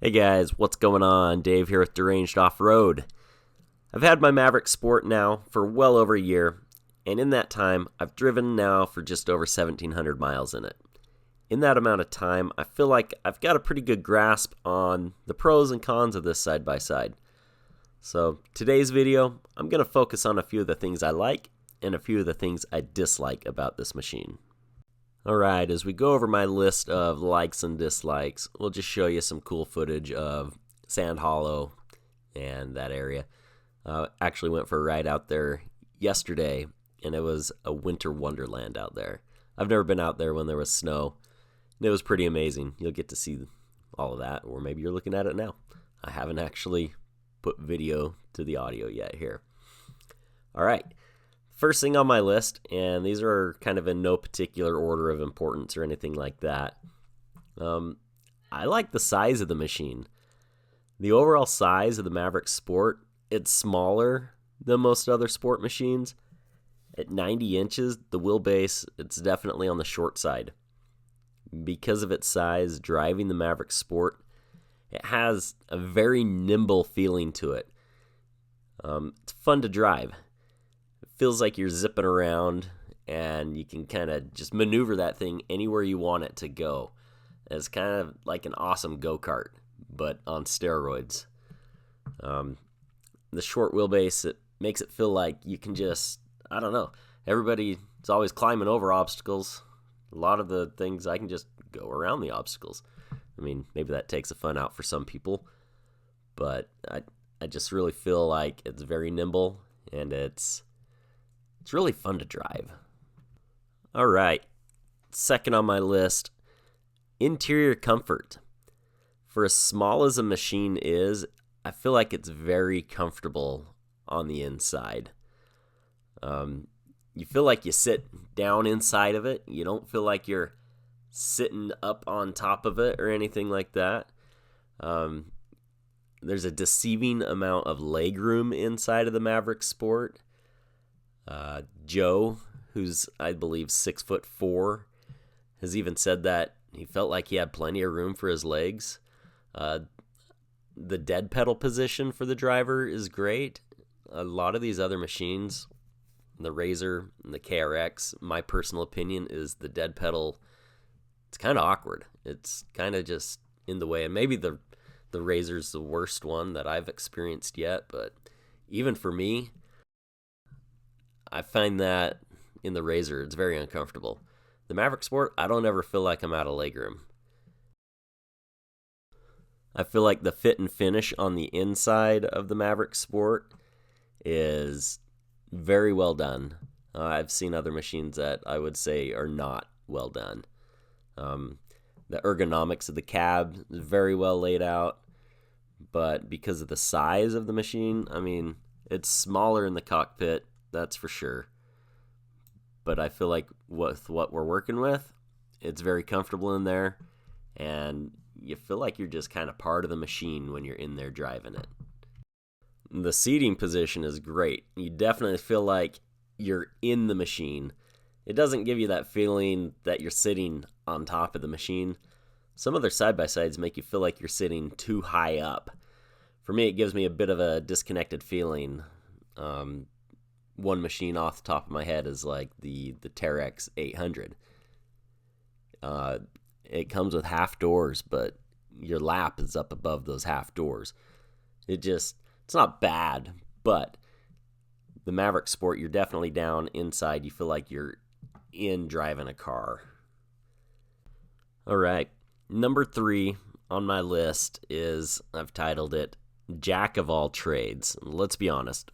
Hey guys, what's going on? Dave here with Deranged Off-Road. I've had my Maverick Sport now for well over a year, and in that time, I've driven now for just over 1,700 miles in it. In that amount of time, I feel like I've got a pretty good grasp on the pros and cons of this side-by-side. So today's video, I'm going to focus on a few of the things I like and a few of the things I dislike about this machine. Alright, as we go over my list of likes and dislikes, we'll just show you some cool footage of Sand Hollow and that area. Actually went for a ride out there yesterday, and it was a winter wonderland out there. I've never been out there when there was snow, and it was pretty amazing. You'll get to see all of that, or maybe you're looking at it now. I haven't actually put video to the audio yet here. Alright. First thing on my list, and these are kind of in no particular order of importance or anything like that. I like the size of the machine. The overall size of the Maverick Sport, it's smaller than most other sport machines. At 90 inches, the wheelbase, it's definitely on the short side. Because of its size, driving the Maverick Sport, it has a very nimble feeling to it. It's fun to drive. Feels like you're zipping around and you can kind of just maneuver that thing anywhere you want it to go. It's kind of like an awesome go-kart, but on steroids. The short wheelbase, it makes it feel like you can just, I don't know, everybody's always climbing over obstacles. A lot of the things I can just go around the obstacles. I mean, maybe that takes the fun out for some people, but I just really feel like it's very nimble and it's really fun to drive. All right, second on my list, interior comfort. For as small as a machine is, I feel like it's very comfortable on the inside. You feel like you sit down inside of it. You don't feel like you're sitting up on top of it or anything like that. There's a deceiving amount of legroom inside of the Maverick Sport. Joe, who's I believe 6'4", has even said that he felt like he had plenty of room for his legs. The dead pedal position for the driver is great. A lot of these other machines, the Razor and the KRX, my personal opinion is the dead pedal, it's kind of awkward. It's kind of just in the way, and maybe the Razor's the worst one that I've experienced yet, but even for me, I find that in the Razor, it's very uncomfortable. The Maverick Sport, I don't ever feel like I'm out of legroom. I feel like the fit and finish on the inside of the Maverick Sport is very well done. I've seen other machines that I would say are not well done. The ergonomics of the cab is very well laid out, but because of the size of the machine, I mean, it's smaller in the cockpit, that's for sure. But I feel like with what we're working with, it's very comfortable in there, and you feel like you're just kind of part of the machine when you're in there driving it. The seating position is great. You definitely feel like you're in the machine. It doesn't give you that feeling that you're sitting on top of the machine. Some other side-by-sides make you feel like you're sitting too high up. For me, it gives me a bit of a disconnected feeling. One machine off the top of my head is like the Terex 800. It comes with half doors, but your lap is up above those half doors. It's not bad, but the Maverick Sport, you're definitely down inside. You feel like you're in driving a car. All right, number 3 on my list is, I've titled it, Jack of All Trades. Let's be honest.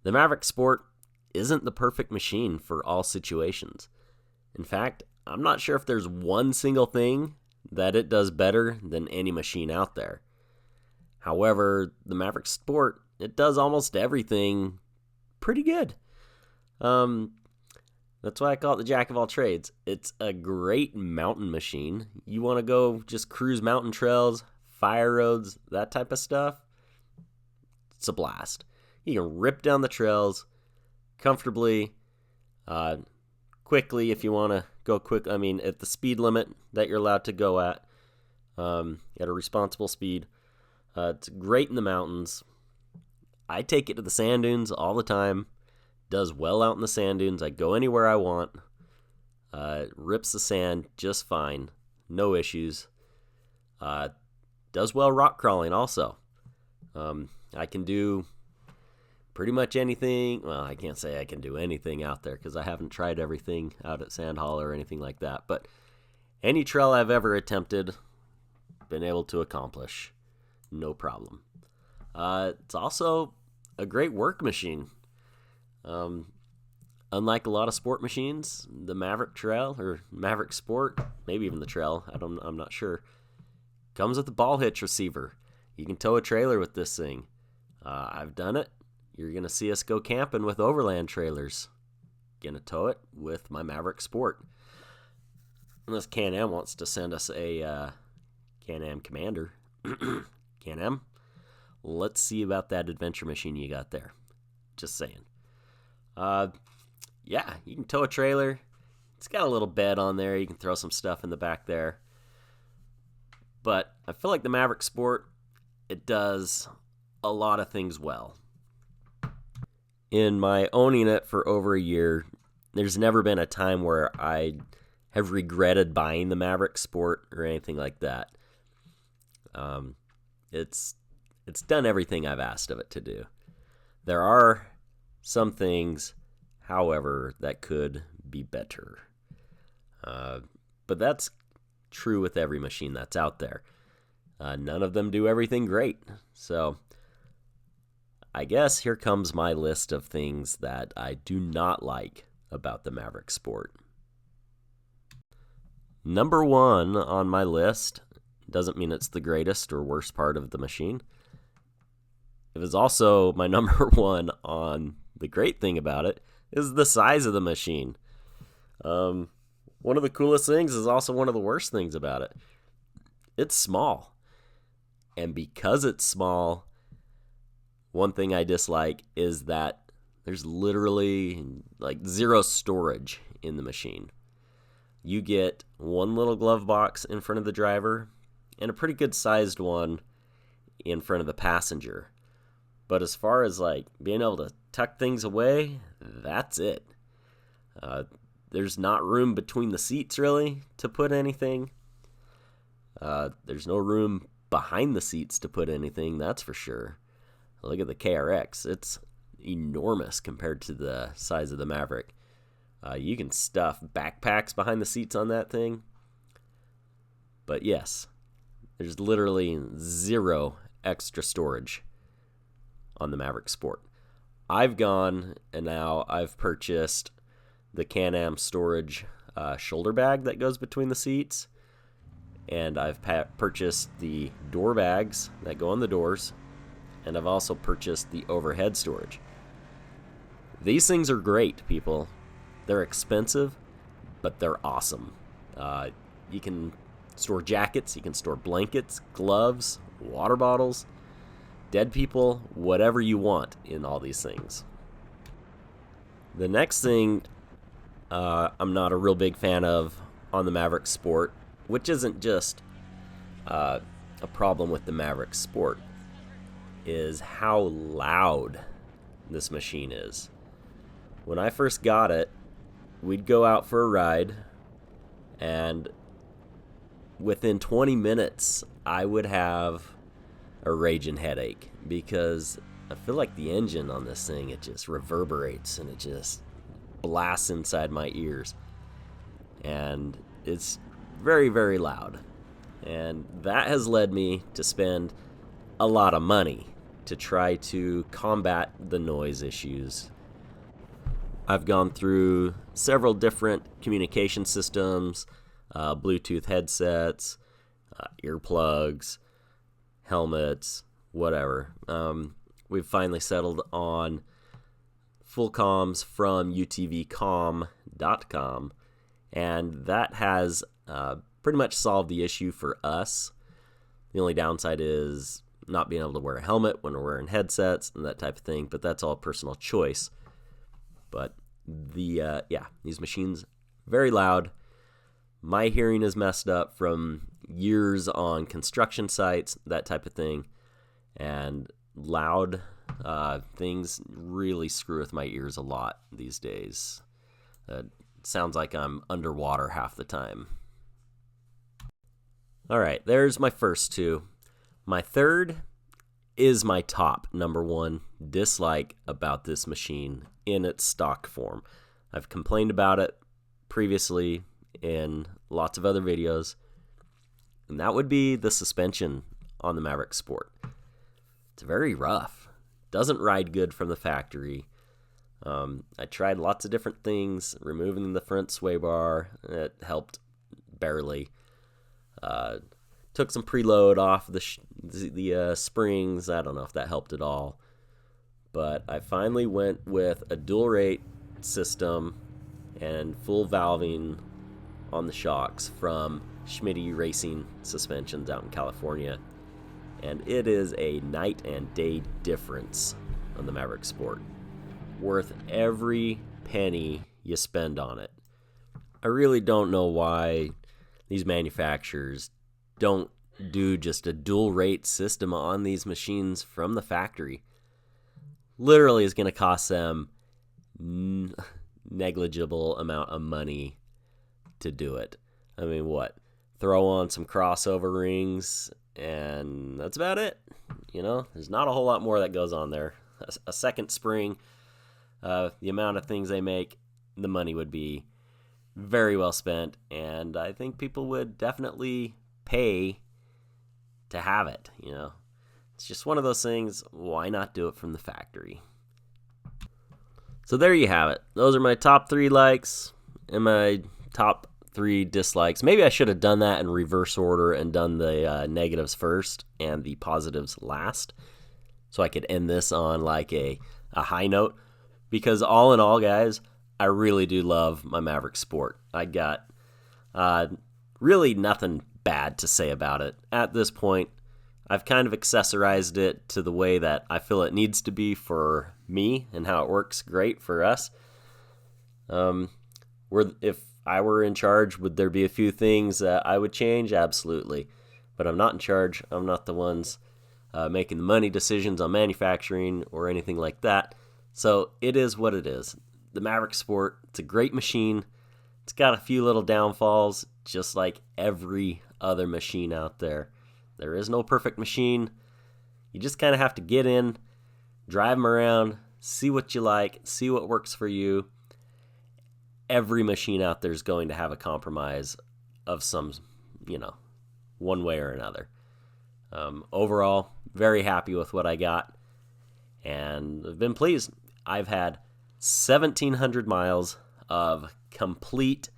The Maverick Sport isn't the perfect machine for all situations. In fact, I'm not sure if there's one single thing that it does better than any machine out there. However, the Maverick Sport, it does almost everything pretty good. That's why I call it the Jack of All Trades. It's a great mountain machine. You want to go just cruise mountain trails, fire roads, that type of stuff, it's a blast. You can rip down the trails comfortably, quickly if you want to go quick. I mean, at the speed limit that you're allowed to go at. At a responsible speed. It's great in the mountains. I take it to the sand dunes all the time. Does well out in the sand dunes. I go anywhere I want. It rips the sand just fine. No issues. Does well rock crawling also. I can do pretty much anything. Well, I can't say I can do anything out there because I haven't tried everything out at Sand Hollow or anything like that. But any trail I've ever attempted, been able to accomplish. No problem. It's also a great work machine. Unlike a lot of sport machines, the Maverick Trail or Maverick Sport, maybe even the Trail, I'm not sure, comes with a ball hitch receiver. You can tow a trailer with this thing. I've done it. You're going to see us go camping with overland trailers. Going to tow it with my Maverick Sport. Unless Can-Am wants to send us a Can-Am Commander. Can-Am, let's see about that adventure machine you got there. Just saying. Yeah, you can tow a trailer. It's got a little bed on there. You can throw some stuff in the back there. But I feel like the Maverick Sport, it does a lot of things well. In my owning it for over a year, there's never been a time where I have regretted buying the Maverick Sport or anything like that. It's done everything I've asked of it to do. There are some things, however, that could be better. But that's true with every machine that's out there. None of them do everything great. So I guess here comes my list of things that I do not like about the Maverick Sport. Number 1 on my list doesn't mean it's the greatest or worst part of the machine. It was also my number 1 on the great thing about it is the size of the machine. One of the coolest things is also one of the worst things about it. It's small. And because it's small, one thing I dislike is that there's literally like zero storage in the machine. You get one little glove box in front of the driver and a pretty good sized one in front of the passenger. But as far as like being able to tuck things away, that's it. There's not room between the seats really to put anything. There's no room behind the seats to put anything, that's for sure. Look at the KRX. It's enormous compared to the size of the Maverick. You can stuff backpacks behind the seats on that thing. But yes, there's literally zero extra storage on the Maverick Sport. I've gone and now I've purchased the Can-Am storage shoulder bag that goes between the seats. And I've purchased the door bags that go on the doors. And I've also purchased the overhead storage. These things are great, people. They're expensive, but they're awesome. You can store jackets, you can store blankets, gloves, water bottles, dead people, whatever you want in all these things. The next thing I'm not a real big fan of on the Maverick Sport, which isn't just a problem with the Maverick Sport, is how loud this machine is. When I first got it, we'd go out for a ride, and within 20 minutes, I would have a raging headache because I feel like the engine on this thing, it just reverberates and it just blasts inside my ears. And it's very, very loud. And that has led me to spend a lot of money to try to combat the noise issues. I've gone through several different communication systems, Bluetooth headsets, earplugs, helmets, whatever. We've finally settled on full comms from utvcom.com, and that has pretty much solved the issue for us. The only downside is not being able to wear a helmet when we're wearing headsets and that type of thing, but that's all personal choice. But these machines, very loud. My hearing is messed up from years on construction sites, that type of thing, and loud things really screw with my ears a lot these days. It sounds like I'm underwater half the time. All right, there's my first two. My third is my top number one dislike about this machine in its stock form. I've complained about it previously in lots of other videos, and that would be the suspension on the Maverick Sport. It's very rough. Doesn't ride good from the factory. I tried lots of different things, removing the front sway bar. It helped barely. Took some preload off the springs. I don't know if that helped at all. But I finally went with a dual rate system and full valving on the shocks from Schmitty Racing Suspensions out in California. And it is a night and day difference on the Maverick Sport. Worth every penny you spend on it. I really don't know why these manufacturers don't do just a dual rate system on these machines from the factory. Literally is going to cost them negligible amount of money to do it. I mean, what? Throw on some crossover rings and that's about it. You know, there's not a whole lot more that goes on there. A second spring, the amount of things they make, the money would be very well spent, and I think people would definitely pay to have it. You know, it's just one of those things. Why not do it from the factory? So there you have it. Those are my top 3 likes and my top 3 dislikes. Maybe I should have done that in reverse order and done the negatives first and the positives last, so I could end this on like a high note. Because all in all, guys, I really do love my Maverick Sport. I got really nothing bad to say about it. At this point, I've kind of accessorized it to the way that I feel it needs to be for me and how it works great for us. If I were in charge, would there be a few things that I would change? Absolutely. But I'm not in charge. I'm not the ones making the money decisions on manufacturing or anything like that. So it is what it is. The Maverick Sport, it's a great machine. It's got a few little downfalls, just like every other machine out there. There is no perfect machine. You just kind of have to get in, drive them around, see what you like, see what works for you. Every machine out there is going to have a compromise of some, one way or another. Overall, very happy with what I got, and I've been pleased. I've had 1,700 miles of complete,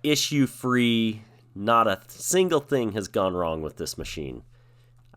issue-free, not a single thing has gone wrong with this machine.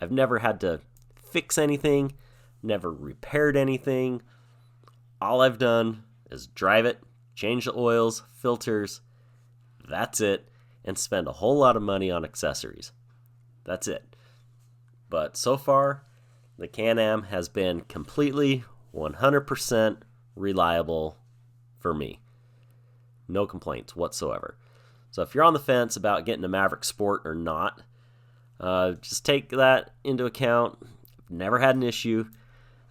I've never had to fix anything, never repaired anything. All I've done is drive it, change the oils, filters, that's it, and spend a whole lot of money on accessories. That's it. But so far, the Can-Am has been completely 100% reliable for me. No complaints whatsoever. So if you're on the fence about getting a Maverick Sport or not, just take that into account. I've never had an issue.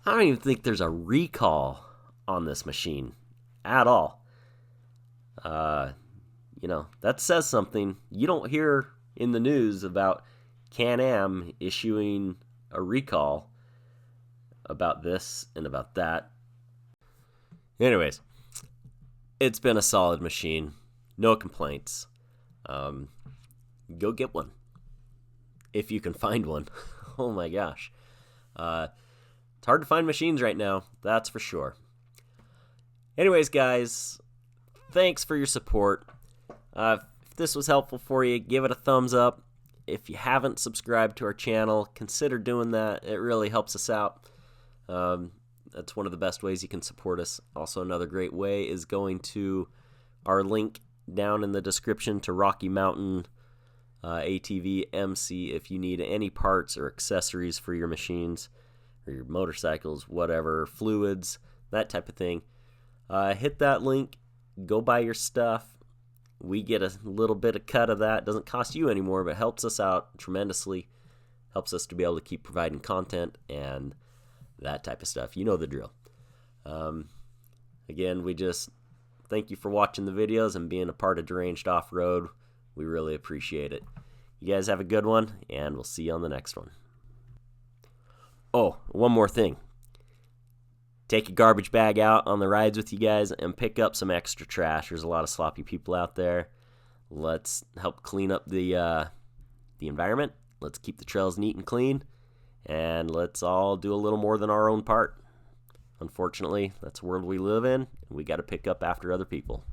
I don't even think there's a recall on this machine at all. That says something. You don't hear in the news about Can-Am issuing a recall about this and about that. Anyways, it's been a solid machine. No complaints. Go get one. If you can find one. Oh my gosh. It's hard to find machines right now, that's for sure. Anyways, guys, thanks for your support. If this was helpful for you, give it a thumbs up. If you haven't subscribed to our channel, consider doing that. It really helps us out. That's one of the best ways you can support us. Also, another great way is going to our link down in the description to Rocky Mountain ATV MC if you need any parts or accessories for your machines or your motorcycles, whatever, fluids, that type of thing. Hit that link, go buy your stuff. we get a little bit of cut of that. It doesn't cost you anymore, but helps us out tremendously. Helps us to be able to keep providing content and that type of stuff. You know the drill. Again, we just thank you for watching the videos and being a part of Deranged Off-Road. We really appreciate it. You guys have a good one, and we'll see you on the next one. Oh, one more thing. Take a garbage bag out on the rides with you guys and pick up some extra trash. There's a lot of sloppy people out there. Let's help clean up the environment. Let's keep the trails neat and clean, and let's all do a little more than our own part. Unfortunately, that's the world we live in, and we got to pick up after other people.